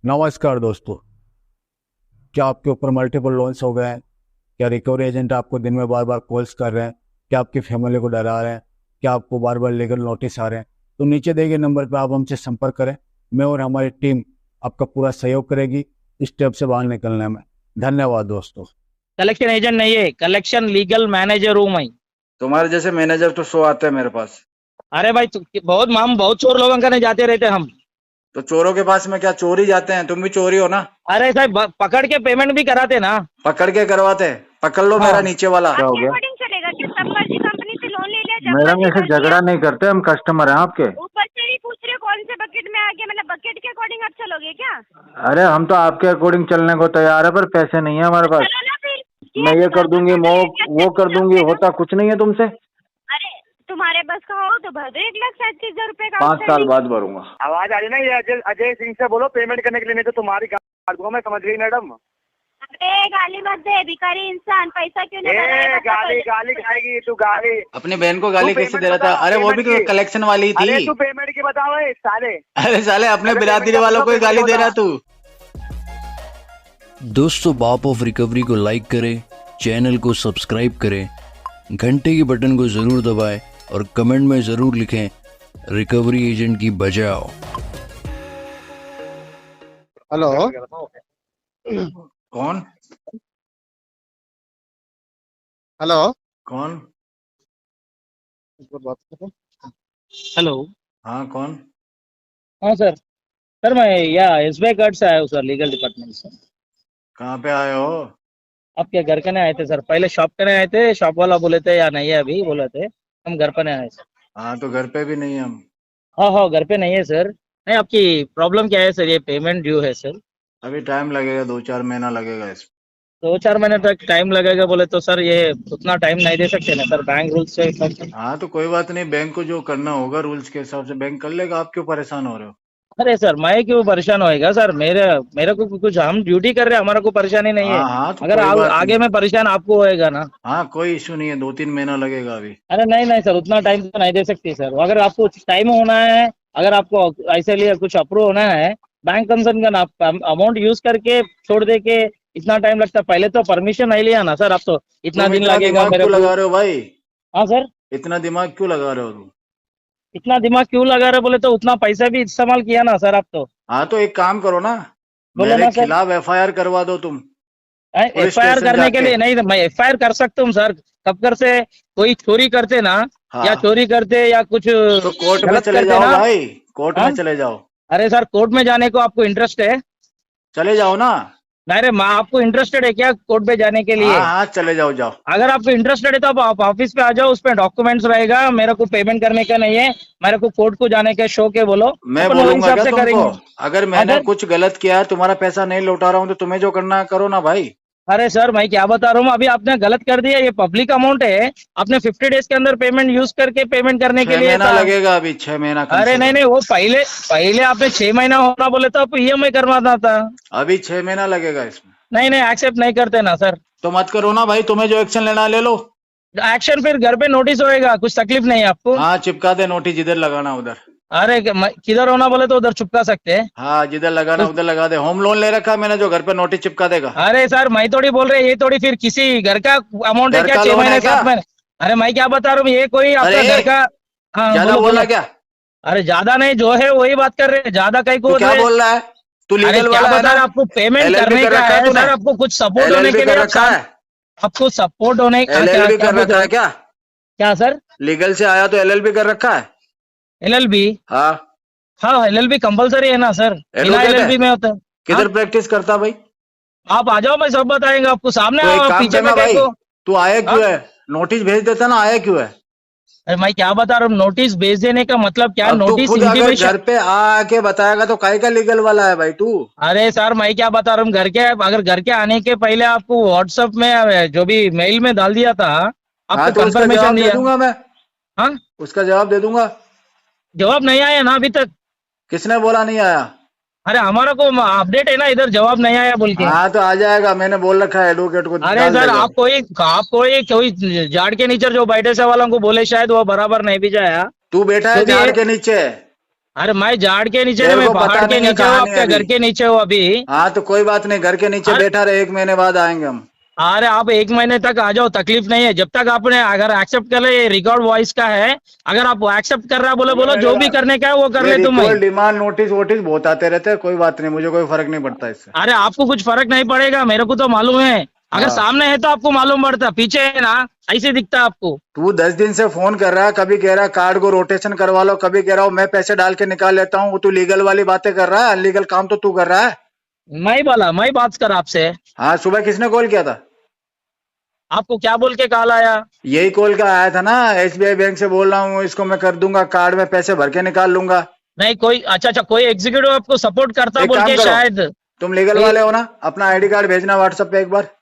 नमस्कार दोस्तों। क्या आपके ऊपर मल्टीपल लोन्स हो गए हैं? क्या रिकवरी एजेंट आपको दिन में बार बार कॉल्स कर रहे हैं? क्या आपकी फैमिली को डरा रहे हैं? क्या आपको बार बार लीगल नोटिस आ रहे हैं? तो नीचे दिए गए नंबर पर आप हमसे संपर्क करें। मैं और हमारी टीम आपका पूरा सहयोग करेगी इस स्टेप से बाहर निकलने में। धन्यवाद दोस्तों। कलेक्शन एजेंट नहीं है, कलेक्शन लीगल मैनेजर हूँ मैं। तुम्हारे जैसे मैनेजर तो 100 आते हैं मेरे पास। अरे भाई बहुत चोर लोगों का नहीं जाते रहते हम। तो चोरों के पास में क्या चोरी जाते हैं? तुम भी चोरी हो ना? अरे साहब पकड़ के पेमेंट भी कराते ना। पकड़ के करवाते? पकड़ लो। हाँ। मेरा नीचे वाला क्या हो गया? चलेगा कि सब मर्जी कंपनी से लोन ले लिया, जब मैडम मर्जी ऐसे कर दिया। झगड़ा नहीं करते, हम कस्टमर हैं आपके। ऊपर से ही पूछ रहे हो कौन से बकेट में आ गया, मतलब बकेट के अकॉर्डिंग आप चलोगे क्या? अरे हम तो आपके अकॉर्डिंग चलने को तैयार है, पर पैसे नहीं है हमारे पास। चलो ना फिर। मैं ये कर दूंगी, वो कर दूंगी, होता कुछ नहीं है तुमसे। अरे तुम्हारे बस का हो तो भर दो 1,37,000 रुपए का। 5 साल बाद भरूंगा। आवाज आ रही ना? ये अजय सिंह से बोलो पेमेंट करने के लिए, नहीं तो तुम्हारी गाड़ी दूंगा मैं। समझ गई मैडम? अरे गाली मत दे, भिखारी इंसान, पैसा क्यों नहीं भर रहा है? गाली गाली खाएगी तू? गाली अपनी बहन को गाली तू कैसे पेमेंट दे रहा था? बता, अरे वो भी तो पेमेंट की। कलेक्शन वाली थी। अरे तू पेमेंट की बताओ साले। अरे साले अपने अरे बिरादरी पेमेंट वालों को ही का गाली दे बता। रहा तू। दोस्तों, बाप ऑफ रिकवरी को लाइक करें, चैनल को सब्सक्राइब करें, घंटे के बटन को जरूर दबाएं और कमेंट में जरूर लिखें रिकवरी एजेंट की बजाओ। हेलो, कौन? हेलो, कौन? बात करो। हेलो। हाँ कौन? हाँ सर। सर मैं यहाँ SBI कार्ड से आया हूँ सर, लीगल डिपार्टमेंट से। कहाँ पे आए हो? आपके घर के नहीं आए थे सर, पहले शॉप के नहीं आए थे। शॉप वाला बोले थे या नहीं है अभी, बोले थे। हम घर पर नहीं आए सर। हाँ तो घर पे भी नहीं हम। हाँ घर पे नहीं है सर। नहीं, आपकी प्रॉब्लम क्या है सर? ये पेमेंट ड्यू है सर। अभी टाइम लगेगा, 2-4 महीना लगेगा इसमें। 2-4 महीने तक टाइम लगेगा बोले तो सर ये उतना टाइम नहीं दे सकते ना सर, बैंक रूल्स से। हाँ तो कोई बात नहीं, बैंक को जो करना होगा रूल्स के हिसाब से बैंक कर लेगा। आप क्यों परेशान हो रहे हो? अरे सर मैं क्यों परेशान होएगा सर? मेरे को कुछ, हम ड्यूटी कर रहे हैं, हमारा कोई परेशानी नहीं है। हाँ तो अगर कोई बात आगे में परेशान आपको होएगा ना। हाँ कोई इशू नहीं है, 2-3 महीना लगेगा अभी। अरे नहीं सर, उतना टाइम तो नहीं दे सकती सर। अगर आपको टाइम होना है, अगर आपको ऐसे लिए कुछ अप्रूव होना है, बैंक कंसर्न का अमाउंट यूज करके छोड़ दे के इतना टाइम लगता है। पहले तो परमिशन नहीं लिया ना सर। आप तो इतना दिन लगेगा दिमाग मेरे क्यों को। लगा रहे हो भाई? हाँ सर। इतना दिमाग क्यों लगा रहे हो तुम? इतना दिमाग क्यों लगा रहे बोले तो उतना पैसा भी इस्तेमाल किया ना सर आप तो। हाँ तो एक काम करो ना, बोलो मेरे ना सर। खिलाफ FIR करवा दो तुम। पुलिस FIR स्टेशन करने के जाके। लिए नहीं, मैं FIR कर सकता हूँ सर। कब कर से कोई चोरी करते ना, हाँ। या चोरी करते या कुछ तो कोर्ट में गलत चले करते जाओ ना। भाई, कोर्ट हाँ? में चले जाओ। अरे सर, कोर्ट में जाने को आपको इंटरेस्ट है? चले जाओ ना। नहीं रे, आपको इंटरेस्टेड है क्या कोर्ट पे जाने के लिए? हाँ हाँ चले जाओ, जाओ। अगर आपको इंटरेस्टेड है तो आप ऑफिस पे आ जाओ, उस पे डॉक्यूमेंट्स रहेगा। मेरे को पेमेंट करने का नहीं है, मेरे को कोर्ट को जाने का शौक है। बोलो, मैं अपन वो बोलूंगा हिसाब क्या से तुमको? करेंगे। अगर मैंने अगर- कुछ गलत किया है, तुम्हारा पैसा नहीं लौटा रहा हूँ, तो तुम्हें जो करना है करो ना भाई। अरे सर मैं क्या बता रहा हूँ, अभी आपने गलत कर दिया। ये पब्लिक अमाउंट है, आपने 50 डेज के अंदर पेमेंट यूज करके पेमेंट करने के 6 लिए महीना था। लगेगा अभी, 6 महीना कम अरे से नहीं कम। नहीं, वो पहले आपने 6 महीना होना बोले तो आप EMI करवाना था। अभी 6 महीना लगेगा इसमें। नहीं एक्सेप्ट नहीं करते ना सर। तो मत करो ना भाई, तुम्हें जो एक्शन लेना है ले लो। एक्शन फिर घर पे नोटिस होएगा, कुछ तकलीफ नहीं है आपको? हाँ चिपका दे नोटिस, जिधर लगाना उधर। अरे किधर होना बोले तो उधर चिपका सकते हैं। हाँ जिधर लगाना उधर लगा दे। होम लोन ले रखा है मैंने, जो घर पे नोटिस चिपका देगा। अरे सर मैं थोड़ी बोल रहे, ये थोड़ी फिर किसी घर का अमाउंट है घर क्या? का 6 लोन है महीने क्या? 7 महीने? अरे मैं क्या बता रहा हूँ, ये कोई आपका अरे, घर का। हाँ ज्यादा बोलो, बोल रहा बोलो। है क्या? अरे ज्यादा नहीं, जो है वही बात कर रहे हैं। ज्यादा कहीं को तू क्या बोल रहा है? तू अरे लीगल क्या वाला है बता रहे, ना? आपको पेमेंट LLB करने कर का रखा है है तूने? सर। आपको कुछ सपोर्ट होने LLB के लिए कर रखा है? आपको सपोर्ट होने क्या LLB कर रखा है क्या? क्या सर? लीगल से आया तो LLB कर रखा है? LLB? हाँ। हाँ LLB कंपलसरी है ना सर, बिना Advocate है? LLB में होता है। किधर प्रैक्टिस करता भाई? आप आ जाओ, मैं सब बताएंगे आपको। सामने तो एक आओ, काम पीछे करना में भाई, देखो। तू आया क्यों है? नोटिस भेज देता ना, आया क्यों है? अरे मैं क्या बता रहा हूँ, नोटिस भेज देने का मतलब क्या? अब तू नोटिस खुद अगर इंटीमेशन। घर पे आके बताएगा तो काहे का लीगल वाला है भाई तू? अरे सर मैं क्या बता रहा हूँ, अगर घर के आने के पहले आपको व्हाट्सएप में जो भी मेल में डाल दिया था, हाँ आपको तो उसका जवाब कंफर्मेशन दे दिया। दूंगा मैं। हाँ उसका जवाब दे दूंगा। जवाब नहीं आया ना अभी तक? किसने बोला नहीं आया? अरे हमारा को अपडेट है ना इधर, जवाब नहीं आया बोल के। हाँ तो आ जाएगा, मैंने बोल रखा है एडवोकेट को। अरे डाल सर देगा। कोई झाड़ के नीचे जो बैठे से वालों को बोले, शायद वो बराबर नहीं भी जाया। तू बैठा है जो भी झाड़ है। के नीचे? अरे मैं झाड़ के नीचे तेरे नहीं, मैं को पता पहाड़ के नहीं है नीचे हूँ, कहानी आपके घर अभी। के नीचे हूँ अभी। हाँ तो कोई बात नहीं, घर के नीचे अरे बैठा रहे, 1 महीने बाद आएंगे हम। अरे आप 1 महीने तक आ जाओ, तकलीफ नहीं है। जब तक आपने अगर एक्सेप्ट कर ले, ये रिकॉर्ड वॉइस का है, अगर आप एक्सेप्ट कर रहा है, बोले बोलो, जो भी करने का है वो कर ये ले तुम। रिकॉल डिमांड नोटिस वोटिस बहुत आते रहते हैं, कोई बात नहीं, मुझे कोई फर्क नहीं पड़ता इससे। अरे आपको कुछ फर्क नहीं पड़ेगा, मेरे को तो मालूम है। अगर हाँ। सामने है तो आपको मालूम पड़ता, पीछे है ना ऐसे दिखता आपको। तू 10 दिन से फोन कर रहा है, कभी कह रहा है कार्ड को रोटेशन करवा लो, कभी कह रहा हूँ मैं पैसे डाल के निकाल लेता हूँ। तू लीगल वाली बातें कर रहा है, अनलीगल काम तो तू कर रहा है। मैं बात कर आपसे। हाँ, सुबह किसने कॉल किया था? आपको क्या बोल के कॉल आया? यही कॉल का आया था ना, SBI बैंक से बोल रहा हूँ, इसको मैं कर दूंगा, कार्ड में पैसे भर के निकाल लूंगा। नहीं कोई, अच्छा कोई एग्जीक्यूटिव आपको सपोर्ट करता एक बोल काम के करो, शायद। तुम लीगल वाले हो ना, अपना ID कार्ड भेजना व्हाट्सएप पे एक बार।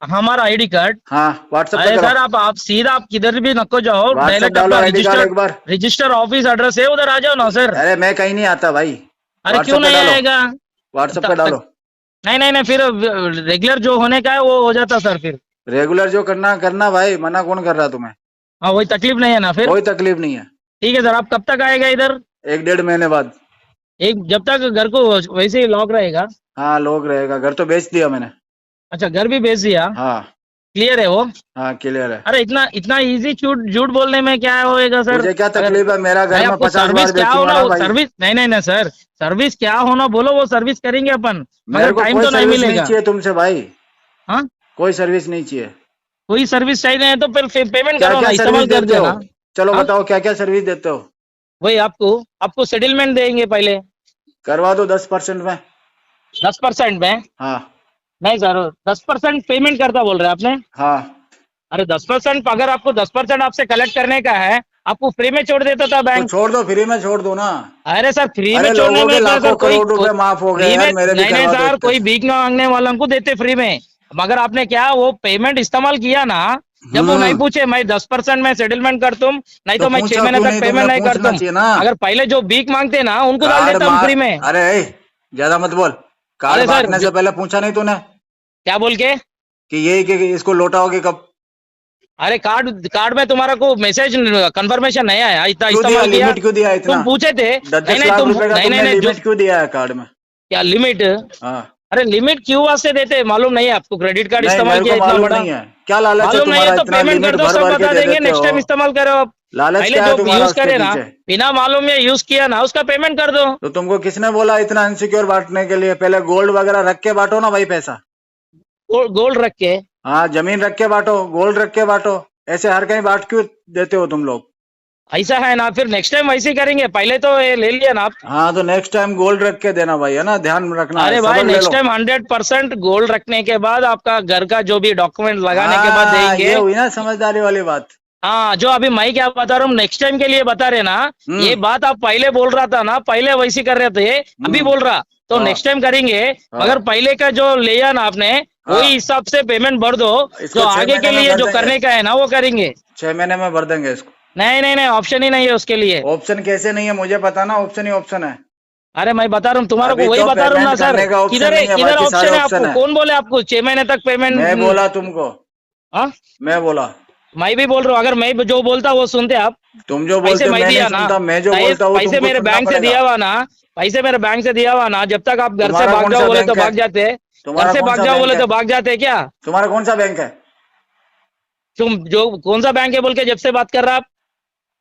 हमारा आईडी कार्ड? हाँ, व्हाट्सएप पे अरे करो। सर आप सीधा आप किधर भी नको जाओ, व्हाट्सएप डायरेक्ट डालो अपना ID कार्ड एक बार। रजिस्टर ऑफिस एड्रेस है, उधर आ जाओ ना सर। अरे मैं कहीं नहीं आता भाई। अरे क्यों व्हाट्सएप पे नहीं डालो, आएगा? व्हाट्सएप पे डालो। नहीं फिर रेगुलर जो होने का है वो हो जाता सर फिर। रेगुलर जो करना करना भाई, मना कौन कर रहा तुम्हें? हाँ वही तकलीफ नहीं है ना फिर? कोई तकलीफ नहीं है। ठीक है सर, आप कब तक आएगा इधर? 1-1.5 महीने बाद। जब तक घर को वैसे ही लॉक रहेगा? हाँ, लोग रहेगा, घर तो बेच दिया मैंने। अच्छा घर भी बेच दिया? हाँ क्लियर है वो? हाँ, क्लियर है। अरे इतना इजी झूठ बोलने में क्या होएगा सर? मुझे क्या तकलीफ है, मेरा घर भाई में आपको 50 बार सर्विस क्या बेचूंगा होना, ना वो भाई। सर्विस नहीं सर, सर्विस क्या होना बोलो, वो सर्विस करेंगे अपन, मेरे मगर को टाइम कोई तो नहीं सर्विस नहीं मिलेगा। चाहिए तुमसे भाई। हाँ कोई सर्विस नहीं चाहिए। कोई सर्विस चाहिए नहीं तो फिर पेमेंट क्या करो ना, क्या इस्तेमाल सर्विस कर देते हो? देना। चलो हाँ? बताओ क्या क्या सर्विस देते हो? वही आपको सेटलमेंट देंगे पहले। करवा दो 10% में। 10% में? हाँ नहीं सर, 10% पेमेंट करता बोल रहे हैं आपने? हाँ, अरे 10%, अगर आपको 10% आपसे कलेक्ट करने का है, आपको फ्री में छोड़ देता था तो बैंक। छोड़ दो, फ्री में छोड़ दो ना। अरे सर फ्री अरे में छोड़ने लोगों में के क्या लाखों सर, करोड़ रुपए माफ हो गए फ्री यार, में मेरे भी नहीं करवा दो सर, एक कोई टेस्ट। भीख मांगने वालों को देते फ्री में, मगर आपने क्या वो पेमेंट इस्तेमाल किया ना, जब वो नहीं पूछे मैं 10% में सेटलमेंट कर तुम, नहीं तो मैं 6 पूछा महीने क्यों तक नहीं? पेमेंट तुमने नहीं कर पूछना तुम। चाहिए ना। अगर पहले जो भीख मांगते ना उनको डाल कार्ड देता हम मार, फ्री में। अरे ज्यादा मत बोल। कार्ड अरे सर बांटने से पहले पूछा नहीं तूने क्या बोल के? कि यही कि इसको लौटाओगे कब? अरे कार्ड में तुम्हारा को मैसेज कंफर्मेशन नहीं आया, इतना क्यों दिया? इस्तेमाल किया? लिमिट क्यों दिया इतना? तुम पूछे थे? 10 नहीं लाख तुम रुपए का तुमने नहीं लिमिट क्यों दिया है कार्ड में? क्या लिमिट? हाँ, अरे लिमिट क्यों वास्ते देते मालूम नहीं है आपको? क्रेडिट कार्ड नहीं इस्तेमाल मेरे किया को इतना मालूम बड़ा, नहीं है। क्या लालच है मालूम नहीं तुम्हारा? है तो इतना पेमेंट कर लिमिट दो, भर सब भर के बता दे देंगे, देते नेक्स्ट टाइम हो। इस्तेमाल करो आप। लालच पहले क्या है जो तुम्हारा यूज उसके करे ना, पीछे? बिना मालूम में यूज किया ना, उसका पेमेंट कर दो। तो तुमको किसने बोला इतना अनसिक्योर बांटने के लिए? पहले गोल्ड वगैरह रख के बांटो ना भाई पैसा। गोल्ड रख के? हाँ, जमीन रख के बांटो, गोल्ड रख के बांटो, ऐसे हर कहीं बांट क्यों देते हो तुम लोग? ऐसा है ना, फिर नेक्स्ट टाइम वैसे ही करेंगे, पहले तो ये ले लिया ना आप। हाँ तो नेक्स्ट टाइम गोल्ड रख के देना भाई, है ना, ध्यान रखना। अरे भाई सबक ले नेक्स्ट लो। टाइम 100% गोल्ड रखने के बाद आपका घर का जो भी डॉक्यूमेंट लगाने के बाद हाँ, देंगे। ये हुई ना समझदारी वाली बात। हाँ, जो अभी मैं क्या बता रहा हूँ, नेक्स्ट टाइम के लिए बता रहे ना, ये बात आप पहले बोल रहा था ना, पहले वैसी कर रहे थे, अभी बोल रहा तो हाँ। नेक्स्ट टाइम करेंगे, हाँ। मगर पहले का जो लिया ना आपने वही हिसाब से पेमेंट भर दो, इसको जो 6 आगे के महीने में लिए भर जो देंगे। करने का है ना वो करेंगे। 6 महीने में भर देंगे इसको। नहीं ऑप्शन ही नहीं है उसके लिए। ऑप्शन कैसे नहीं है? मुझे पता ना, ऑप्शन ही ऑप्शन है। अरे मैं बता रहा हूँ तुम्हारा को, अभी वही तो बता रहा हूँ ना पेमेंट सर, करने का option किधर नहीं है, किधर बाकी सारे ऑप्शन है option आपको? है। कौन बोले आपको 6 महीने तक पेमेंट? मैं बोला तुमको? हाँ मैं बोला? मैं भी बोल रहा हूँ, अगर मैं जो बोलता वो सुनते आप? तुम जो पैसे बोलते मैं मैं दिया नहीं ना, सुनता, मैं जो बोलता हूँ पैसे तुमको मेरे सुनना बैंक से पड़ेगा। दिया हुआ ना, पैसे मेरे बैंक से दिया हुआ ना, जब तक आप घर से तुम्हारा भाग कौन जाओ सा बोले तो बैंक है? भाग जाते, तुम्हारा घर से कौन भाग सा जाओ बैंक बोले है? तो भाग जाते क्या? तुम्हारा कौन सा बैंक है? तुम जो कौन सा बैंक है बोल के जब से बात कर रहा आप?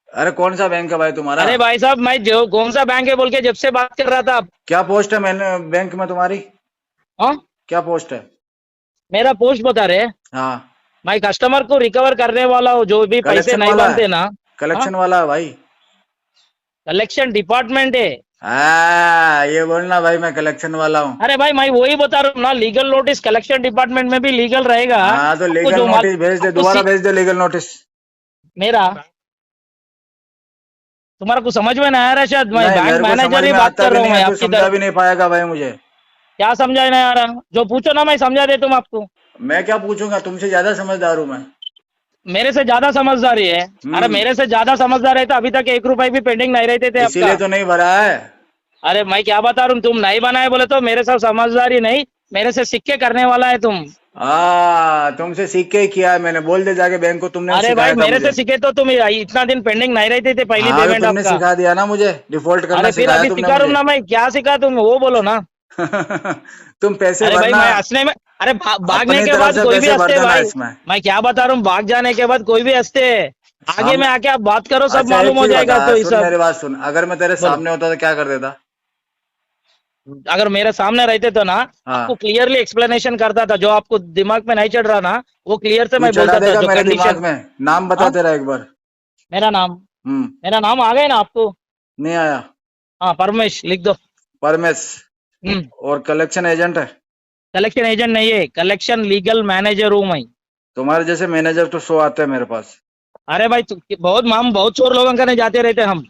अरे कौन सा बैंक है भाई तुम्हारा? अरे भाई साहब, मैं जो कौन सा बैंक है बोल के जब से बात कर रहा था आप? क्या पोस्ट है मैंने बैंक में तुम्हारी? हाँ क्या पोस्ट है? मेरा पोस्ट बता रहे, हाँ, मैं कस्टमर को रिकवर करने वाला हूँ, जो भी पैसे कलेक्शन नहीं वाला बनते है? ना। कलेक्शन वाला है भाई? कलेक्शन डिपार्टमेंट है। हाँ, ये बोलना भाई मैं कलेक्शन वाला हूँ। अरे भाई मैं वही बता रहा हूँ ना, लीगल नोटिस कलेक्शन डिपार्टमेंट में भी लीगल रहेगा। हाँ तो आपको लीगल जो नोटिस भेज दे, आपको दोबारा भेज दे लीगल नोटिस। मेरा तुम्हारा कुछ समझ में नहीं आ रहा शायद, मैं नहीं, बैंक मेरे को समझ मैनेजर ही में बात आता कर भी रहा हूँ, नहीं मैं है, तू आपकी समझा तरफ। भी नहीं पाएगा भाई मुझे। क्या समझा नहीं आ रहा? जो पूछो ना मैं समझा दे तुम आपको। मैं क्या पूछूंगा? तुमसे ज्यादा समझदार हूँ मैं। मेरे से ज्यादा समझदारी है? अरे मेरे से ज्यादा समझदार है तो अभी तक 1 रुपए भी पेंडिंग नहीं रहते थे इसीलिए आपका। तो नहीं भरा है। अरे मैं क्या बता रहा हूँ, तुम नहीं बनाए बोले तो मेरे साथ समझदारी नहीं, मेरे से सिक्के करने वाला है तुम। तुमसे सीख के ही किया है मैंने। बोल दे जाके बैंक को, तुमने अरे सिखाया भाई था मेरे मुझे। से सीखे तो तुम इतना दिन पेंडिंग नहीं रहते थे पहली हाँ तो पेमेंट तुमने आपका। सिखा दिया ना मुझे, डिफॉल्ट करना अरे फिर सिखाया अभी तुमने सिखा रहा हूँ मुझे। ना मैं, क्या सिखा तुम वो बोलो ना। तुम पैसे अरे भाई भरना, मैं हंसने में, अरे भागने अपनी के तरफ बाद से कोई भी पैसे भर हंसते देना भाई। इसमें। मैं क्या बता रहा हूँ, भाग जाने के बाद कोई भी हंसते। आगे साम में आके आप बात करो, सब अच्छा एक मालूम हो चीज जाएगा बता, तो ये सुन सब। मेरी बात सुन, अगर मैं तेरे बोलो। सामने होता तो क्या कर देता? अगर मेरे सामने रहते तो ना, हाँ, आपको क्लियरली एक्सप्लेनेशन करता था, जो आपको दिमाग में नहीं चढ़ रहा ना, वो क्लियर से तू मैं चढ़ा बोलता था देगा जो मेरे दिमाग कंडीशन। में। नाम बता हाँ, तेरा एक बार। मेरा नाम, हम्म। मेरा नाम आ गया ना आपको? नहीं आया। हाँ, परमेश लिख दो। परमेश। हम्म। और कलेक्शन एजेंट है? कलेक्शन एजेंट नहीं है, कलेक्शन लीगल मैनेजर हूँ मैं। तुम्हारे जैसे मैनेजर तो 100 आते हैं मेरे पास। अरे भाई बहुत हम बहुत चोर लोगों का नहीं जाते रहते हम।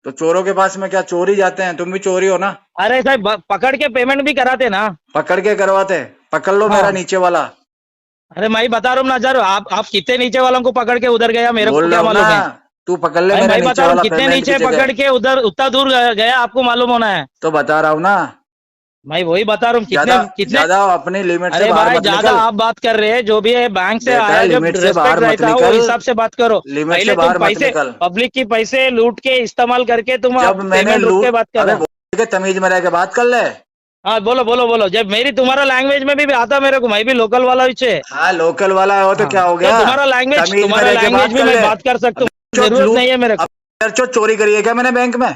तो चोरों के पास में क्या चोरी जाते हैं? तुम भी चोरी हो ना? अरे साहब पकड़ के पेमेंट भी कराते ना। पकड़ के करवाते? पकड़ लो मेरा हाँ। नीचे वाला। अरे मैं बता रहा हूँ ना सर, आप कितने नीचे वालों को पकड़ के उधर गया मेरे को बोल रहा क्या हूँ ना, मालूम है। तू पकड़ ले भाई मेरा मैं नीचे बता रहा हूँ वाला कितने पेमेंट की नीचे जगह। पकड़ के उधर उतना दूर गया आपको मालूम होना है। तो बता रहा हूँ ना, मैं वही बता रहा हूँ कितने ज्यादा कितने। ज्यादा अपनी लिमिट से अरे बाहर भाई मत ज्यादा निकल। आप बात कर रहे हैं, जो भी है बैंक से बेटा आया, जब लिमिट से रेस्पेक्ट बाहर मत रहता है वो निकल। हिसाब से बात करो। लिमिट से पहले तुम बाहर मत पैसे, निकल। पब्लिक की पैसे लूट के इस्तेमाल करके तुम जब मैंने पेमेंट रुक के लूट, बात कर अबे रहे हो। बोल के तमीज में रह के बात कर ले। हाँ बोलो बोलो बोलो, जब मेरी तुम्हारा लैंग्वेज में भी आता मेरे को, मैं भी लोकल वाला ही है। हाँ लोकल वाला हो तो हाँ क्या हो तो गया? तमीज में तुम्हारा रह के लैंग्वेज बात भी कर मैं ले। बात कर सकता हूँ, चो जरूरत लूट, नहीं है मेरे को। अब चो चोरी करी है क्या मैंने बैंक में?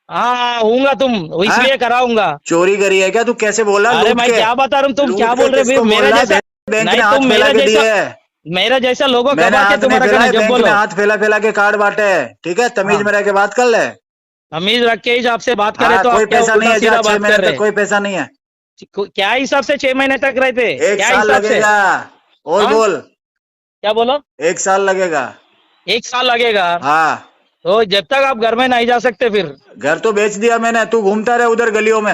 हाँ हूँगा तुम, हाँ, इसलिए कराऊंगा। चोरी करी है क्या? तू कैसे बोल रहा? अरे लूट मैं के? क्या बता रहा हूँ, तुम क्या लूट के बोल रहे हो किसको बोल मेरा रहा जैसा? है? बैंक ने नहीं हाथ तुम फैला मेरा के जैसा, दिए है। मेरा जैसा लोगों मैंने कबा के हाथ नहीं तुम्हारा फैलाए, कहना जब बैंक ने बोलो। हाथ फैला फैला के कार्ड बांटे है। ठीक है, तमीज हाँ, में रह के बात कर ले। तमीज रख के ही आपसे बात करे हाँ तो कोई आप क्या पैसा नहीं उल्टा है जा, सीधा 6 बात महीने कर तक रहे? कोई पैसा नहीं है। क्या हिसाब से 6 महीने तक रहते, एक क्या साल हिसाब से? लगेगा। और हाँ, बोल। क्या बोलो? 1 साल लगेगा। 1 साल लगेगा? हाँ। तो जब तक आप घर में नहीं जा सकते फिर। घर तो बेच दिया मैंने, तू घूमता रहे उधर गलियों में।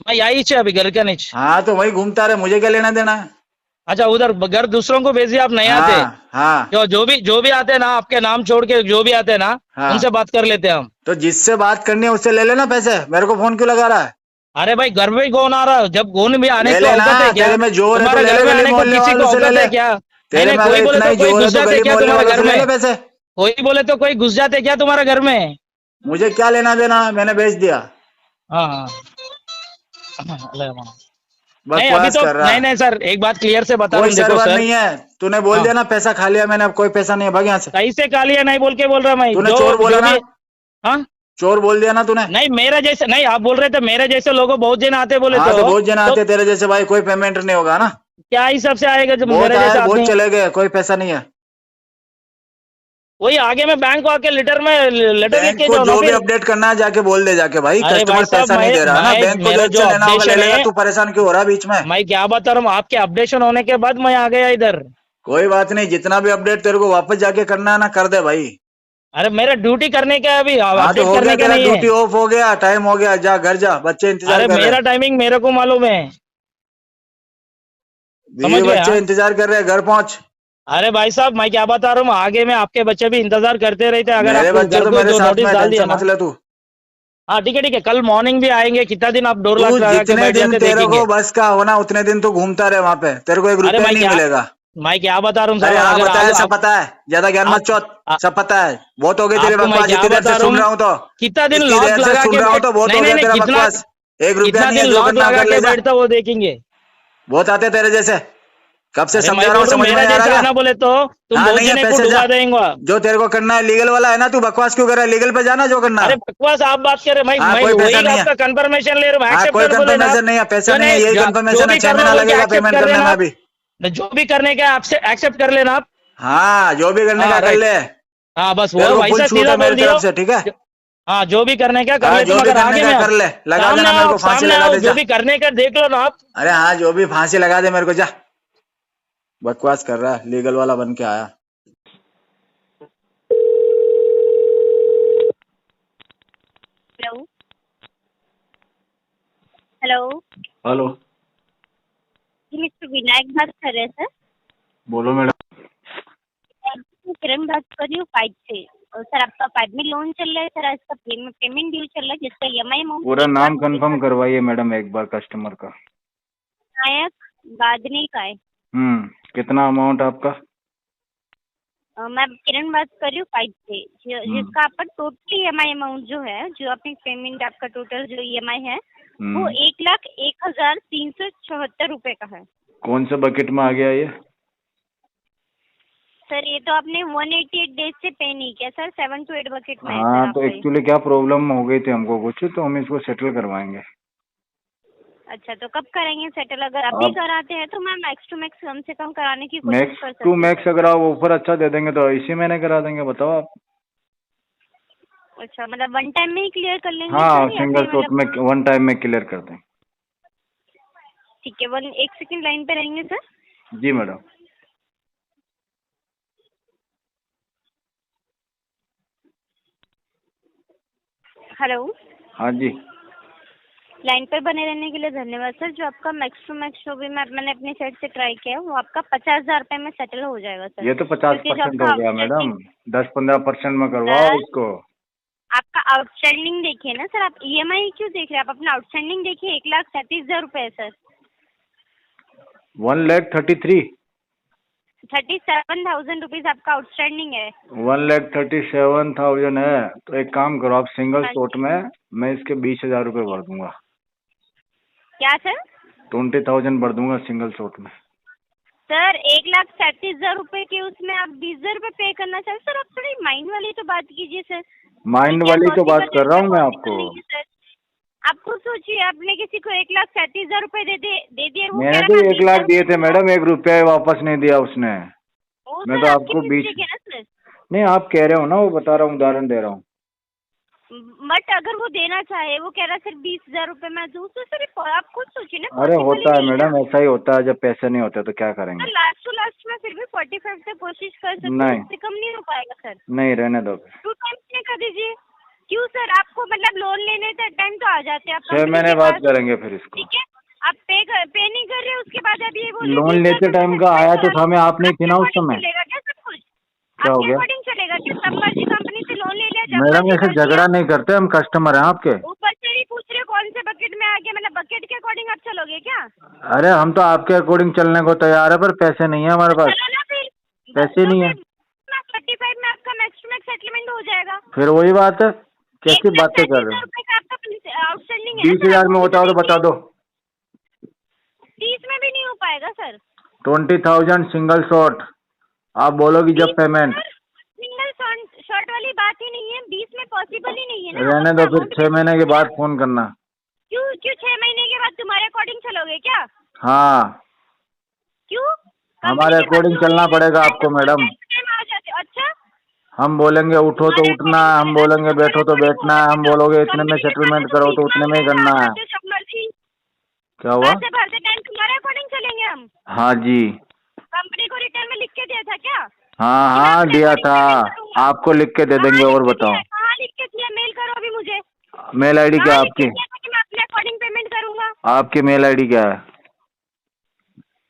मैं यही छे अभी घर के नीचे। हाँ तो वही घूमता रहे, मुझे क्या लेना देना है? अच्छा उधर घर दूसरों को भेजिए, आप नहीं आते। हाँ हाँ जो भी आते हैं ना, आपके नाम छोड़ के जो भी आते हैं ना, हाँ। उनसे बात कर लेते हैं हम। तो जिससे बात करनी है उससे ले लेना पैसे, मेरे को फोन क्यों लगा रहा है? अरे भाई घर में ही कौन आ रहा है? जब कौन भी आने ले को लेना, औकात है क्या? तेरे में जोर है तो तुम्हारे ले घर ले, में गली आने को मोहल्ले किसी को वालों से ले औकात ले। है क्या? नहीं तेरे नहीं, में कोई अगर बोले इतना तो ही कोई जोर है घुस तो जाते गली क्या मोहल्ले तुम्हारे वालों घर से ले में? ले पैसे। कोई बोले तो कोई घुस जाते क्या तुम्हारे घर में? मुझे क्या लेना देना, मैंने बेच दिया। हाँ हाँ। अरे वाह। नहीं अभी बकवास तो कर रहा नहीं है। नहीं सर, एक बात क्लियर से बता रहा कोई हूँ, देखो सर्वर सर। नहीं है। तूने बोल हाँ, दिया ना पैसा खा लिया मैंने, अब कोई पैसा नहीं है, भाग यहाँ से। कैसे कालिया नहीं बोल के बोल रहा मैं, तूने जो चोर बोला जो ना? भी। हाँ, चोर बोल दिया ना तूने? नहीं मेरा जैसे नहीं, आप बोल रहे थे मेरे जैसे लोगों बहुत जन आते बोले हाँ तो बहुत जन तो आते तेरे जैसे भाई, कोई पेमेंट नहीं होगा ना? क्या हिसाब से आएगा जब बहुत मेरे आए, जैसा बहुत आदमी? चले गए, कोई पैसा नहीं है। वही आगे में बैंक को आके लेटर लिख बैंक के को जाओ ना जो भी फिर। अपडेट करना है जाके बोल दे जाके, भाई अरे भाई कस्टमर साहब पैसा नहीं दे रहा ना, बैंक को जो मेरा जो एक्शन लेना होगा ले अपडेशन लेगा। है, तू परेशान क्यों हो रहा है बीच में? मैं क्या बता रहा हूँ, आपके अपडेशन होने के बाद मैं आ गया इधर। कोई बात नहीं, जितना भी अपडेट तेरे को वापस जाके करना है ना कर दे भाई। अरे मेरा ड्यूटी करने का है अभी, हाँ तो अपडेट हो गया करने का तेरा नहीं है। ड्यूटी ऑफ, हो गया, टाइम हो गया, जा घर जा, बच्चे इंतजार अरे कर रहे मेरा हैं। टाइमिंग मेरे को मालूम है, ये समझ गए? बच्चे हाँ? इंतजार कर रहे हैं, घर पहुंच। अरे भाई साहब मैं क्या बता रहा हूँ, आगे में आपके बच्चे भी इंतजार करते रहते हैं, अगर मेरे आपको बच्चे घर तो को मेरे जो साथ नोटिस में, डाल दिया टेंशन ना। मत ले तू। हाँ ठीक है, कल मॉर्निंग भी आएंगे, कितना दिन आप डोर तू लगा के जितने बैठ दिन जाते तेरे देखेंगे। को बस का होना उतने दिन तू घूमता रहे वहां पे, तेरे को एक अरे रुपया नहीं मिलेगा। मैं क्या बता रहा हूँ सर, अरे हाँ अगर पता है, सब पता है, ज्यादा ज्ञान मत चौथ। आप सब पता है, बहुत हो गई तेरी आपको मैं बकवास, क्या इतनी देर बता से रहा सुन हूँ, रहा हूँ तो। कितना दिन इतनी लॉक देर से लगा सुन के रहा हूँ तो बहुत नहीं हो नहीं गया नहीं, तेरा कितना बकवास। 1 रुपया कितना नहीं दिन है, जो लॉक करना लगा कर के ले जा। बैठता वो देखेंगे। बहुत आते तेरे जैसे, कब से अरे समझा मैं रहा बोल हूँ, रहा हूँ समझ में मेरा नहीं आ रहा जैसा क्या? आना बोले तो तुम हाँ बहुत नहीं है जने को पैसे, जा। डुबा देंगे। जो तेरे को करना है लीगल वाला है ना, तू बकवास क्यों कर रहा है? लीगल पे जाना जो करना अरे है। बकवास आप बात कर रहे, हाँ मैं कोई पैसा वही नहीं है। आपका कंफर्मेशन ले रहा हूँ, हाँ एक्सेप्ट कोई कर बोले ना आप। कंफर्मेशन नहीं है, पैसा जो नहीं है, नहीं यही जो कंफर्मेशन है, भी 6 करना महीना बोल के लगेगा एक्सेप्ट पेमेंट कर करने लेना में आप। अभी। जो भी करने का आपसे एक्सेप्ट कर लेना आप। हाँ जो भी करने का हाँ कर राइट। ले। हाँ बस वो तेरे को फुल वैसा छूट सीधा है बोल मेरी दियो। तरफ से, ठीक है। हाँ जो भी करने का कर हाँ ले जो तुम, भी अगर करने आगे का में आओ, कर ले, लगा सामने देना मेरे आओ, को, फांसी सामने लगा आओ, दे जो जा। भी करने का देख लो ना आप। अरे हाँ जो भी फांसी लगा दे मेरे को, जा। बकवास कर रहा है, लीगल वाला बन के आया। हेलो हेलो हेलो, जी मिस्टर विनायक बात कर रहे हैं सर? बोलो मैडम। मैं किरण बात कर रही हूँ पाइप से। और सर आपका पाइप में लोन चल रहा है सर, इसका पेमेंट ड्यू चल रहा है, जिसका EMI अमाउंट पूरा नाम कंफर्म करवाइए मैडम एक बार कस्टमर का। विनायक बादनी का है। कितना अमाउंट आपका? मैं किरण बात कर रही हूँ फाइव से, जिसका आपका टोटल EMI अमाउंट जो है, जो आपकी पेमेंट आपका टोटल जो EMI है वो 1,01,374 रुपए का है। कौन से बकेट में आ गया ये? सर ये तो आपने 188 डेज से पे नहीं किया सर, 7 to 8 बकेट में है हाँ सर तो आपका ये। एक्चुअली क्या प्रॉब्लम हो गई थी हमको कुछ, तो हम इसको सेटल करवाएंगे। अच्छा तो कब करेंगे सेटल? अगर अभी अब कराते हैं तो मैं मैक्स टू मैक्स कम से कम कराने की कोशिश मैक्स कर टू सकती हूँ। मैक्स अगर आप ऑफर अच्छा दे देंगे तो इसी महीने करा देंगे, बताओ आप। अच्छा मतलब वन टाइम में ही क्लियर कर लेंगे हाँ सर, या सिंगल फिर शॉट में मतलब? वन टाइम में क्लियर कर दें। ठीक है, एक सेकंड लाइन पे रहेंगे सर। जी मैडम। हेलो, हाँ जी। लाइन पर बने रहने के लिए धन्यवाद सर। जो आपका मैक्स टू मैक्स जो भी मैंने अपनी साइड से ट्राई किया वो आपका 50,000 रुपए में सेटल हो जाएगा सर। ये तो क्योंकि जो 50% आपका हो गया मैडम, 10-15% में करवाओ सर इसको। आपका आउटस्टैंडिंग देखिए ना सर, आप EMI क्यों देख रहे हैं? आप अपना आउटस्टैंडिंग देखिए, 1,37,000 रुपए है सर। 1,33,000 37,000 रुपीज आपका आउटस्टैंडिंग है। 1,37,000 है तो एक काम करो आप, सिंगल हाँ शॉट जी। में मैं इसके 20,000 रुपये भर दूंगा। क्या सर? 20,000 भर दूंगा सिंगल शॉट में। सर 1,37,000 रुपए के उसमें आप 20,000 रुपए पे करना चाहते सर? आप थोड़ी माइंड वाली तो बात कीजिए सर। माइंड क्या वाली तो बात पॉसिबल है? कर रहा क्या हूँ मैं पॉसिबल आपको। नहीं है सर? आप खुद सोचिए, आपने किसी को 1,37,000 रुपए दे दिए, वो कह मैंने रहा तो मैं 1 लाख 20,000 दिए रुपए थे दूंगा। मैडम, 1 रुपया वापस नहीं दिया उसने। वो मैं सर तो आपकी आपको 20 मिस्टेक है ना सर। नहीं, आप कह रहे हो ना, वो बता रहा हूँ, उदाहरण दे रहा हूँ। बट अगर वो देना चाहे, वो कह रहा है सर 20,000 रुपए मैं दूँ, तो सर आप खुद सोचिए ना, अरे पॉसिबल ही होता है नहीं है मैडम, ना। ऐसा ही होता है, जब पैसे नहीं होते तो क्या सर करेंगे। लास्ट टू लास्ट में फिर भी 45 से कोशिश कर सकते हैं, नहीं उससे कम नहीं हो पाएगा सर। नहीं, रहने दो फिर। 2 टाइम्स में कर दीजिए। क्यों सर? आपको मतलब लोन लेने का टाइम तो आ जाते हैं आप 6 कंपनी महीने के बाद पास, करेंगे फिर इसको। ठीक है? आप पे नहीं कर रहे, उसके बाद अब ये बोल रहे लोन 20,000 लेते रुपए टाइम का सेटलमेंट आया तो करा था, लो। मैं आप नहीं थी आपके ना उस अकॉर्डिंग समय। चलेगा क्या सब कुछ? क्या हो आपके गया अकॉर्डिंग चलेगा क्या? तब मर्जी कंपनी से लोन ले लिया, जब मैडम? मर्जी ऐसे कर दिया। झगड़ा नहीं करते हम, कस्टमर हैं आपके। ऊपर से ही पूछ रहे हो कौन से बकेट में आ गया, मतलब बकेट के अकॉर्डिंग आप चलोगे क्या? अरे हम तो आपके अकॉर्डिंग चलने को तैयार है, पर पैसे नहीं है हमारे तो पास। चलो ना फिर। पैसे तो नहीं है फिर 45 में आपका मैक्स टू मैक्स सेटलमेंट हो जाएगा। फिर वही बात है, कैसी बातें कर रहे 1,37,000 हो। रुपए का आपका आउटस्टैंडिंग है ना सर, 20,000 आप में वो भी होता तो हो तो बता देखिए। दो। 30 में भी नहीं हो पाएगा सर। 20,000 सिंगल शॉट, आप बोलोगी जब 20 पेमेंट। सर सिंगल शॉट वाली बात ही नहीं है, 20 में पॉसिबल ही नहीं है ना। आप रहने अपना दो फिर, अमाउंट 6 महीने के बाद फोन करना। क्यों 6 महीने के बाद तुम्हारे अकॉर्डिंग चलोगे क्या? हाँ क्यों? हमारे कंपनी के पास अकॉर्डिंग लोन चलना लेने पड़ेगा जाए आपको तो बोलते मैडम। हैं स्कैम आ जाते हैं। अच्छा हम बोलेंगे उठो तो तुम्हारे उठना अकॉर्डिंग है, हम चलेगा तो बोलेंगे तुम्हारे बैठो तो अकॉर्डिंग बैठना होगा है, क्या? हम तो बोलोगे इतने में कंपनी के सामने सेटलमेंट तो करो भीख तो उतने में मांगते ही हैं, करना भाग है। जाते हैं सब मर्जी। क्या हुआ? भरते भरते टाइम तुम्हारे अकॉर्डिंग चलेंगे हम। हाँ जी। कंपनी को रिटर्न में लिख के दिया था क्या हाँ कि मैं हाँ अपने दिया अकॉर्डिंग था, पेमेंट करूंगा? आपको लिख के दे देंगे। कहाँ लिख और के दिया बताओ है? कहाँ लिख के दिया? मेल करो अभी मुझे। मेल आईडी क्या कहाँ है लिख के आपकी? दिया था कि मैं अपने अकॉर्डिंग पेमेंट करूंगा? आपकी मेल आईडी क्या है?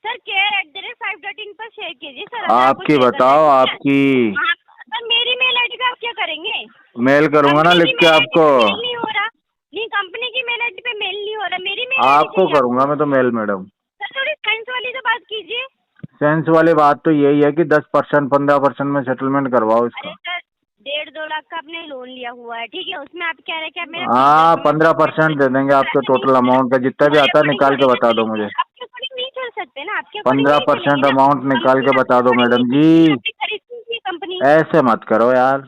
सर care@5.in पर शेयर कीजिए सर, अगर आपको आपकी शेयर करना बताओ, है, ठीक है? आपकी। हाँ, सर मेरी मेल आईडी पे आप क्या करेंगे? मेल करूंगा ना कंपनी लिख की के मेल आईडी आपको। पे मेल नहीं हो रहा। नहीं, कंपनी की मेल आईडी पे मेल नहीं हो रहा, मेरी मेल आईडी आपको चाहिए करूंगा आपको। मैं तो मेल मैडम। सर थोड़ी साइंस वाली तो बात कीजिए। सेंस वाली बात तो यही है कि 10% 15% में सेटलमेंट करवाओ अरे इसका। सर 1.5-2 लाख का आपने लोन लिया हुआ है, ठीक है? उसमें आप कह रहे हैं कि आप मेरा हाँ 20,000 रुपए में 15% दे देंगे आपके ऐसे नहीं टोटल होता है। अमाउंट का, जितना भी तुम्हारे आता है अकॉर्डिंग निकाल थोड़ी के ना बता दो चलेंगे, मुझे। आपके अकॉर्डिंग नहीं चल सकते ना, आपके अकॉर्डिंग नहीं चलेंगे 15% ना। अमाउंट निकाल कंपनी के बता आपके दो अकॉर्डिंग नहीं मैडम चलेगी, जी। आपकी खरीदनी चाहिए कंपनी। ऐसे मत करो यार।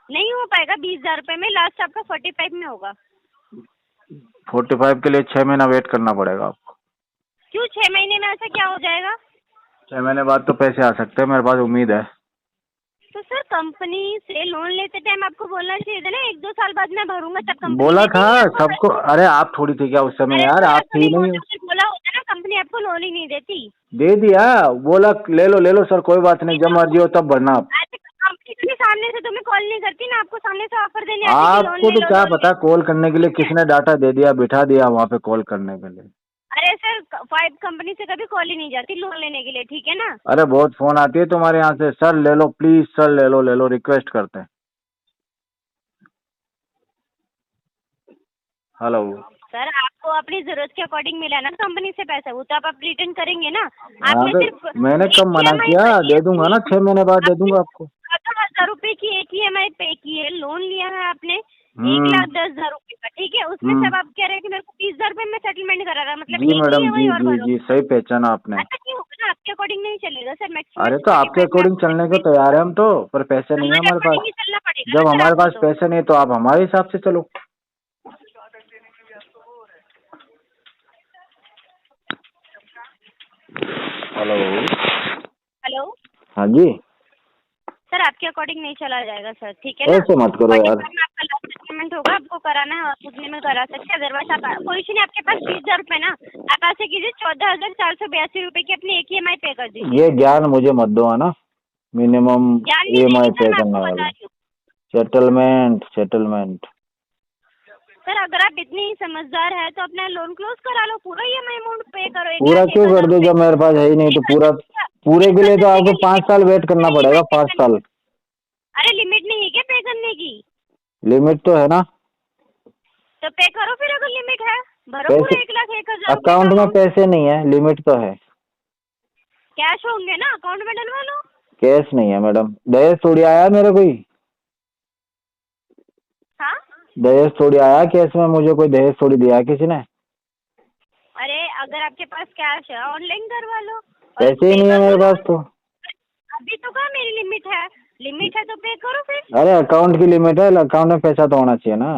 नहीं हो पाएगा 20,000 रुपए में, लास्ट आपका 45 में होगा। 45 के लिए 6 महीना वेट करना पड़ेगा आपको। क्यों 6 महीने में ऐसा क्या हो जाएगा? 6 महीने बाद तो पैसे आ सकते हैं, मेरे पास उम्मीद है। तो सर कंपनी से लोन लेते टाइम आपको बोलना चाहिए था ना, 1-2 साल बाद मैं भरूंगा, तब कंपनी बोला देती था नहीं आपको सबको। पैसे। अरे आप थोड़ी थी क्या उस समय अरे यार? सर आप ऐसा थी नहीं नहीं। होता, फिर बोला होता ना, कंपनी आपको लोन ही नहीं देती। दे दिया, बोला ले लो सर, कोई बात नहीं, जब मर्जी हो तब भरना आप। ऐसे कंपनी के सामने से तुम्हें कॉल नहीं करती ना, आपको सामने से ऑफर देने आती कि लोन आपको ले तो लो, क्या लोन ले पता लो। कॉल करने के लिए ठीक है? किसने डाटा दे दिया, बिठा दिया वहाँ पे कॉल करने के लिए। अरे सर 5 कंपनी से कभी कॉल ही नहीं जाती लोन लेने के लिए, ठीक है ना? अरे बहुत फोन आती है तुम्हारे यहाँ से, सर ले लो प्लीज, सर ले लो रिक्वेस्ट करते हैं। हेलो। सर आपको आपको अपनी जरूरत के अकॉर्डिंग मिला ना कंपनी से पैसा, वो तो आप रिटर्न करेंगे ना। हाँ आपने तो सिर्फ मैंने एक कब मना EMI किया? भरी दे है, दूंगा ना, 6 महीने बाद दे दूंगा आपको। 14,000 रुपए की एक EMI पे की है, लोन लिया है आपने हम्म। 1,10,000 रुपए का, ठीक है। उसमें सब आप कह रहे हैं कि मेरे को 30,000 रुपए में सेटलमेंट करा रहा, मतलब जी एक मैडम, EMI जी और जी भरो। जी, सही पहचाना आपने। ऐसा नहीं होगा ना, आपके अकॉर्डिंग नहीं चलेगा सर। मैक्सिमम अरे तो आपके अकॉर्डिंग चलने को तैयार है हम तो, पर पैसे नहीं है हमारे अकॉर्डिंग पास। ही चलना पड़ेगा जब ना सर हमारे आपको पास तो। पैसे नहीं तो आप हमारे हिसाब से चलो। हेलो। हेलो हाँ जी। सर, आपके अकॉर्डिंग नहीं चला जाएगा सर, ठीक है ना। ऐसे मत करो यार। पर्टिकुलर में आपका लास्ट सेटलमेंट होगा, आपको कराना है आप उतने में करा सकते हैं। अदरवाइज आप कोई इशू नहीं, आपके पास 20,000 रुपए ना, आप ऐसे कीजिए 14,482 रुपए की अपनी एक EMI पे कर दीजिए। ये ज्ञान मुझे मत दो, है ना। मिनिमम ज्ञान नहीं EMI देंगे सर, पे मैं करने आपको बता वाला। रही हूँ। Settlement settlement. सर अगर आप इतनी ही समझदार है तो अपना लोन क्लोज करा लो, पूरा EMI अमाउंट पे करो। पूरा क्यों कर दो जब मेरे पास है ही नहीं तो? पूरा पूरे के लिए तो आपको 5 साल वेट करना पड़ेगा, 5 साल। अरे लिमिट नहीं है क्या पे करने की? लिमिट तो है ना। तो पे करो फिर, अगर लिमिट है भरो पैसे पूरा 1,01,000 रुपए अकाउंट का में amount। पैसे नहीं है, लिमिट तो है। कैश होंगे ना, अकाउंट में डलवा लो। कैश नहीं है मैडम। दहेज थोड़ी आया मेरा कोई। हाँ, दहेज थोड़ी आया कैश में, मुझे कोई दहेज थोड़ी दिया किसी ने। अरे अगर आपके पास कैश है ऑनलाइन करवा लो। और पैसे ही नहीं है पे मेरे करो। पास तो। अभी तो कहा मेरी लिमिट है, लिमिट है तो पे करो फिर। अरे अकाउंट की लिमिट है, अकाउंट में पैसा तो होना चाहिए ना।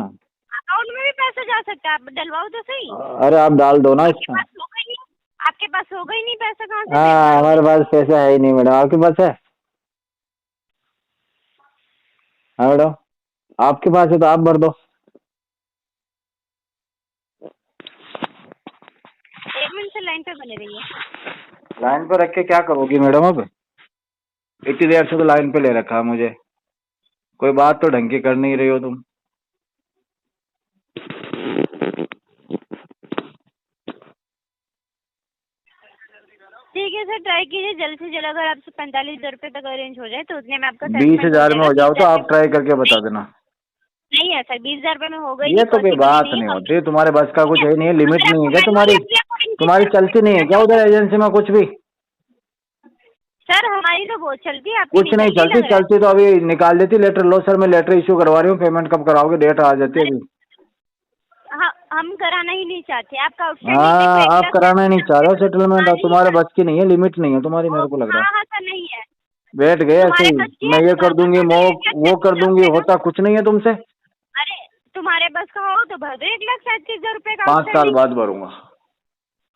अकाउंट में भी पैसा जा सकता है, आप डलवाओ तो सही। अरे आप डाल दो ना आपके इसमें। पास होगा ही नहीं, आपके पास होगा ही नहीं पैसा, कहाँ से पे हाँ करोगे? हमारे पास पैसा है ही नहीं मैडम, आपके पास है? हाँ मैडम, आपके पास है तो आप भर दो। 1 मिनट से लाइन पे बने रहिए। लाइन पे रख के क्या करोगी मैडम? अब इतनी देर से तो लाइन पे ले रखा है मुझे, कोई बात तो ढंग की कर नहीं रही हो तुम। ठीक है सर, ट्राई कीजिए जल्द से जल्द। अगर आपसे 45,000 रुपए तक अरेंज हो जाए तो उतने में आपका 20,000 में हो जाओ तो आप ट्राई करके बता देना। नहीं है सर, 20,000 रुपए में होगा ही ये नहीं, तो कोई possible बात ही नहीं है। होती, तुम्हारे बस का कुछ है नहीं है। लिमिट अगर नहीं है आपको क्या तुम्हारी? manually अपने according तुम्हारी details चलती नहीं है क्या उधर एजेंसी में कुछ भी? सर हमारी तो बहुत चलती है, आपकी कुछ नहीं चलती चलती। लग रहा है। चलती तो अभी निकाल देती लेटर। लो सर मैं लेटर इशू करवा रही हूँ, पेमेंट कब कराओगे? डेट आ जाती है अभी। हाँ, हम कराना ही नहीं चाहते आपका आउटस्टैंडिंग। हाँ आप कराना ही नहीं चाह रहे हो सेटलमेंट, और तुम्हारे बस की नहीं है, लिमिट नहीं है तुम्हारी, मेरे को लग रहा है। हाँ सर, नहीं है। बैठ गए ऐसे ही, मैं ये कर दूंगी वो कर दूंगी, होता कुछ नहीं है तुमसे। अरे तुम्हारे बस का हो तो भर दो 1,37,000 रुपए का। 5 साल बाद भरूंगा।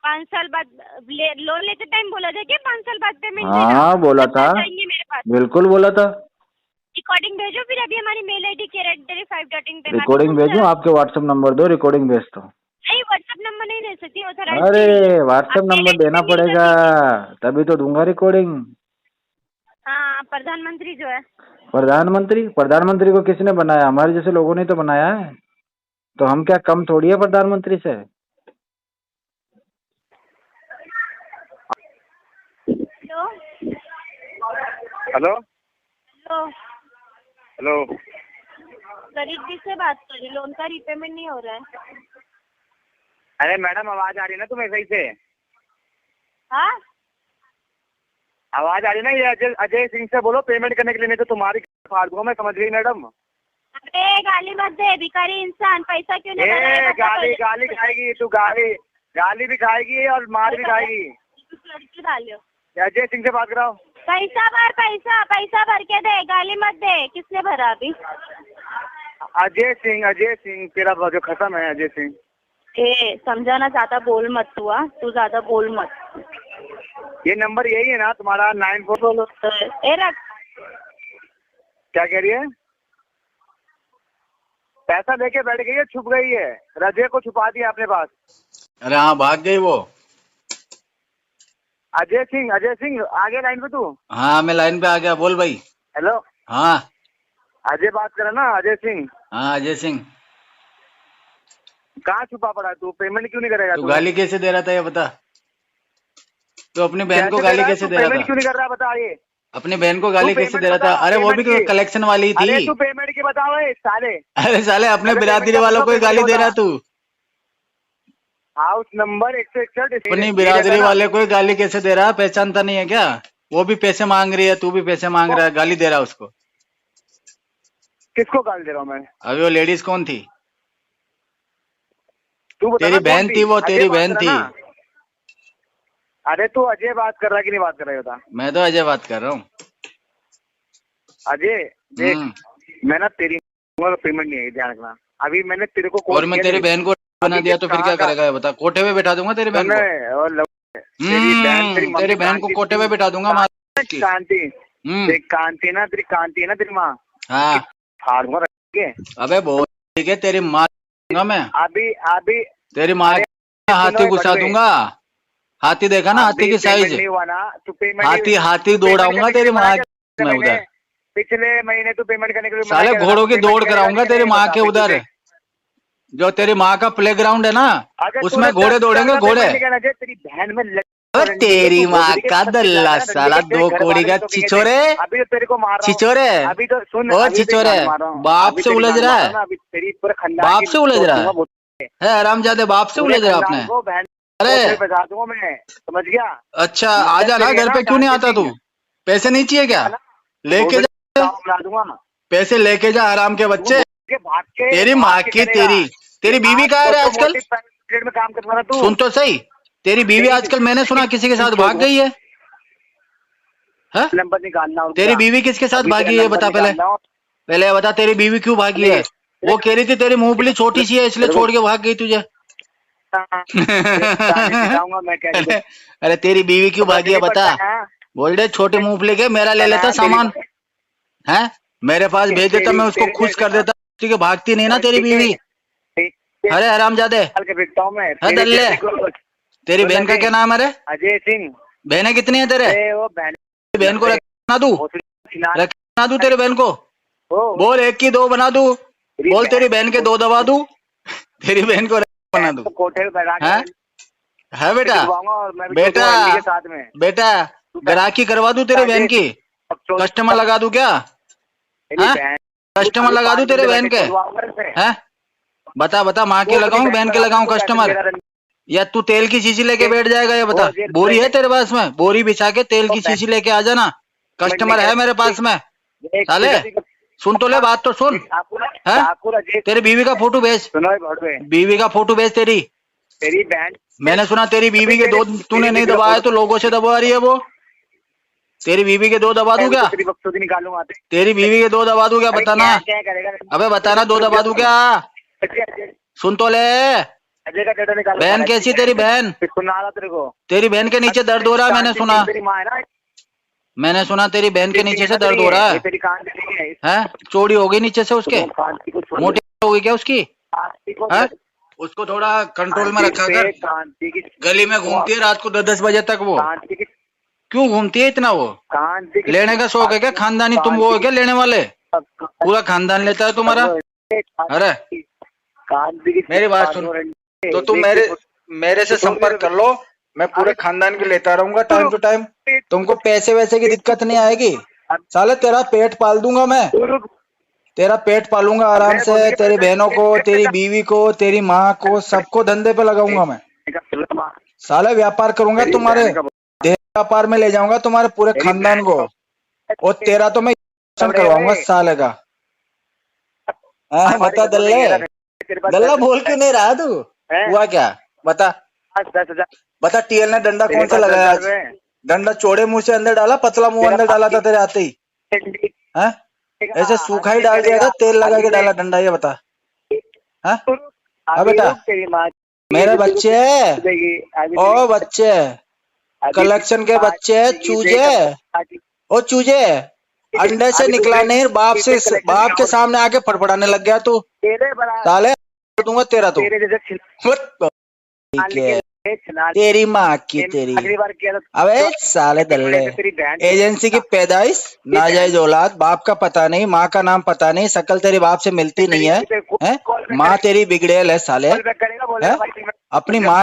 5 साल बाद लोन लेते टाइम बोला था क्या 5 साल बाद पेमेंट? हाँ बोला था, मेरे पास बिल्कुल बोला था। रिकॉर्डिंग भेजो फिर। अभी हमारी मेल ID @5.in पे रिकॉर्डिंग भेजूं? आपके व्हाट्सएप नंबर दो, रिकॉर्डिंग भेज दो। नहीं, व्हाट्सएप नंबर नहीं दे सकती, अरे व्हाट्सएप नंबर देना पड़ेगा तभी तो दूंगा रिकॉर्डिंग। हाँ, प्रधानमंत्री जो है। प्रधानमंत्री को किसने बनाया? हमारे जैसे लोगों ने तो बनाया है, तो हम क्या कम थोड़ी है प्रधानमंत्री से? Hello hello hello hello. गरीब जी से बात कर रही, लोन का रीपेमेंट नहीं हो रहा है। अरे मैडम आवाज आ रही है ना तुम्हें सही से? हाँ, आवाज आ रही है ना? ये अजय सिंह से बोलो पेमेंट करने के लिए, नहीं तो तुम्हारी फाड़ दूंगा मैं, समझ गई मैडम? अरे गाली मत दे, भिखारी इंसान, पैसा क्यों नहीं भरा है? ए बता गाली पहले। गाली खाएगी तू, गाली भी खाएगी और मार भी खाएगी। लड़की डालो। अजय सिंह से बात कराओ। पैसा भर के दे, गाली मत दे। किसने भरा अभी? अजय सिंह तेरा जो खत्म है अजय सिंह। ए समझाना, ज्यादा बोल मत तू ज्यादा बोल मत। ये नंबर यही है ना तुम्हारा 94? बोलो ए रख। क्या कह रही है? पैसा लेके बैठ गई है, छुप गई है, रजे को छुपा दिया अपने पास। अरे हाँ भाग गई वो। अजय सिंह आगे लाइन पे तू। हाँ मैं लाइन पे आ गया, बोल भाई। हेलो, हाँ अजय बात कर ना, अजय सिंह। हाँ अजय सिंह। कहाँ छुपा पड़ा है तू? पेमेंट क्यों नहीं करेगा तू गाली कैसे दे रहा था ये बता? तो अपनी बहन को गाली कैसे दे रहा पेमेंट था? क्यों नहीं कर रहा बता ये? अपनी बहन को गाली तू कैसे पेमेंट दे रहा था? बता, अरे वो भी पेमेंट की। कलेक्शन वाली ही अरे थी। तू पेमेंट की बताओ साले। अरे साले अपने अरे बिरादरी पेमेंट वालों को ही बता, गाली दे पेमेंट रहा तू। House number 161। अपनी बिरादरी वाले को ही गाली कैसे दे रहा है? पहचानता नहीं है क्या? वो भी पैसे मांग रही है, तू भी पैसे मांग रहा है, गाली दे रहा है उसको। किसको गाली दे रहा हूँ मैं? अभी वो लेडीज कौन थी? तू बता तेरी ना, कौन बहन थी वो, अजय तेरी बात बहन कर थी। रहा ना? अरे तू अजय बात कर रहा है कि नहीं बात कर रहा है बता। मैं तो अजय बात कर रहा हूँ। अजय देख, मैं ना तेरी पेमेंट नहीं है, ध्यान रखना। अभी मैंने तेरे को और मैं तेरी बहन को बना दिया तो फिर क्या करेगा ये बता? कोठे पे बैठा दूंगा तेरी बहन को। तेरी बहन को कोठे पे बैठा दूंगा। कांति, देख कांति ना, तेरी कांति है ना तेरी माँ, हाँ फाड़ूंगा रख के। अबे बहुत ठीक है, तेरी माँ दूंगा मैं। अभी तेरी माँ हाथी घुसा दूंगा। हाथी देखा ना, हाथी की साइज। नहीं हुआ ना तू पेमेंट, हाथी दौड़ाऊंगा तेरी माँ मैं उधर। पिछले महीने तू पेमेंट करने के लिए साले घोड़ों की दौड़ कराऊंगा तेरी माँ के उधर। जो तेरी माँ का प्ले ग्राउंड है ना, उसमें घोड़े दौड़ेंगे, घोड़े। तेरी बहन में तेरी माँ का दल्ला साला, 2 कौड़ी का छिछोरे। अभी तो तेरे को मार रहा हूँ। छिछोरे, अभी तो सुन, ओ अभी छिछोरे, तेरी मार रहा हूँ। बाप अभी से तेरी उलझ जान रहा मार है। ना, अभी तेरी पूरे खानदान बाप की से उलझ रहा तोड़ दूंगा, है हरामजादे, बाप से पूरे उलझ रहा खानदान आपने। को बहन अरे बजा दूंगा मैं, समझ गया? अच्छा, आजा ना घर पे। क्यों नहीं आता तू? पैसे नहीं चाहिए क्या? लेके जा, बना दूंगा। पैसे लेके जा आराम के बच्चे। भाग के तेरी माँ की तेरी बीवी कहाँ है आजकल? में काम करना तू। सुन तो सही, तेरी बीवी आजकल मैंने सुना किसी के साथ भाग गई है। हाँ? नंबर निकालना। तेरी बीवी किसके साथ भागी है बता पहले। पहले बता, तेरी बीवी क्यों भागी है? वो कह रही थी तेरी मुंहफली छोटी सी है इसलिए छोड़ के भाग गई तुझे। अरे तेरी बीवी क्यों भागी है बता? बोल दे छोटे मुंहफली के, मेरा ले लेता सामान है, मेरे पास भेज देता, मैं उसको खुश कर देता। ठीक है, भागती नहीं ना तेरी बीवी। अरे हरामजादे, दल्ले। तेरी बहन का क्या नाम है? अरे अजय सिंह। बहनें कितनी है तेरे? वो बहन को रखना दूं तेरी बहन को? बोल 1 की 2 बना दूं? बोल तेरी बहन के 2 दबा दूं? तेरी बहन को बना दूं? कोठे पे है बेटा? बेटा ग्राहकी करवा दूं तेरी बहन की? कस्टमर लगा दूं क्या? कस्टमर लगा दूं तेरे बहन के? हैं? बता, माँ के लगाऊं बहन के लगाऊं कस्टमर? या तू तेल की शीशी लेके बैठ जाएगा? ये बता, बोरी है तेरे पास में? बोरी बिछा के तेल की शीशी लेके आ जाना, कस्टमर है मेरे पास में। साले सुन तो ले, बात तो सुन। है? तेरी बीवी का फोटो भेज, बीवी का फोटो भेज तेरी बहन। मैंने सुना तेरी बीवी के 2 तूने नहीं दबाया तो लोगों से दबा रही है वो। तेरी बीवी के 2 दबा दूं क्या? निकालूंगा तेरी बीवी के 2 दबा दूं क्या? बताना। अबे बताना, 2 दबा दूं क्या? सुन तो ले। बहन कैसी तेरी बहन? तेरी बहन के नीचे दर्द हो रहा है, मैंने सुना तेरी बहन के नीचे से दर्द हो रहा है? चौड़ी हो गई नीचे से उसके? मोटी हो गई क्या उसकी? है? उसको थोड़ा कंट्रोल में रखा कर। गली में घूमती है रात को 10 बजे तक वो। क्यों घूमती है इतना वो? लेने का शौक है क्या? खानदानी तुम वो हो क्या लेने वाले? पूरा खानदान लेता है तुम्हारा? अरे मेरी बात सुन, तो तुम मेरे से संपर्क कर लो, मैं पूरे खानदान के लेता रहूंगा टाइम टू टाइम। तुमको पैसे वैसे की दिक्कत नहीं आएगी। साले तेरा पेट पाल दूंगा मैं, तेरा पेट पालूंगा आराम से। तेरी बहनों को, तेरी बीवी को, तेरी माँ को, सबको धंधे पे लगाऊंगा मैं। साले व्यापार करूंगा तुम्हारे, व्यापार में ले जाऊंगा तुम्हारे पूरे खानदान को। और तेरा तो मैं करवाऊंगा साले का। बता दल्ला बोल क्यों नहीं रहा तू? हुआ क्या बता? 10,000। बता, टीएल ने डंडा कौन सा लगाया आज? डंडा चौड़े मुंह से अंदर डाला, पतला मुंह अंदर डाला था तेरे आते ही? हैं? ऐसे सूखा ही डाल दिया था, तेल लगा के डाला डंडा? ये बता। हाँ बेटा, मेरे बच्चे, ओ बच्चे, कलेक्शन के बच्चे, चूजे, ओ चूजे, अंडे से निकला नहीं, बाप के सामने आके फड़फड़ाने लग गया तू। साले दूंगा तेरा तो। तेरी माँ की तेरी। अबे साले दल्ले, एजेंसी की पैदाइश, नाजायज औलाद, बाप का पता नहीं, माँ का नाम पता नहीं, शकल तेरी बाप से मिलती नहीं है, हैं? माँ तेरी बिगड़ेल है साले, है? अपनी माँ